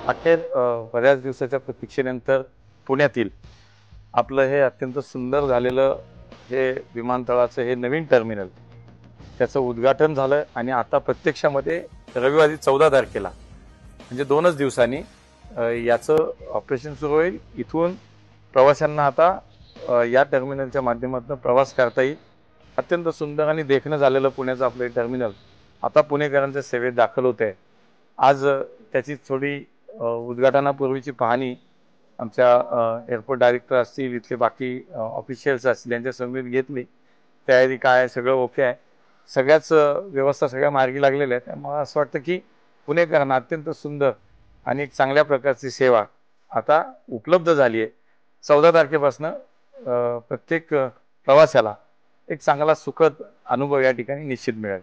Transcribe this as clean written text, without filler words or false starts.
अखेर बऱ्याच दिवसाच्या प्रतीक्षेनंतर पुण्यातील आपलं हे अत्यंत सुंदर झालेलं हे विमानतळाचं हे नवीन टर्मिनल त्याचं उद्घाटन झालं आणि आता प्रत्यक्षामध्ये रविवारी 14 तारखेला म्हणजे 2च दिवसांनी याचं ऑपरेशन सुरू होईल। इथून प्रवाशांना आता या टर्मिनलच्या माध्यमातून प्रवास करता येईल। अत्यंत सुंदर आणि देखणं झालेलं पुण्याचं आपलं टर्मिनल आता पुणेकरांच्या सेवेत दाखल होत आहे। आज त्याची थोडी उद्घाटनापूर्वीची पाहणी आमच्या एअरपोर्ट डायरेक्टर असतील, इथले बाकी ऑफिशियल्स असतील यांच्या समवेत घेतली। तयारी काय सगळं ओके आहे, सगळ्याच व्यवस्था सगळ्या मार्गी लागलेल्या आहेत। मला असं वाटतं की पुणेकरांना अत्यंत सुंदर आणि एक चांगल्या प्रकारची सेवा आता उपलब्ध झाली आहे। 14 तारखेपासून प्रत्येक प्रवाशाला एक चांगला सुखद अनुभव या ठिकाणी निश्चित मिळेल।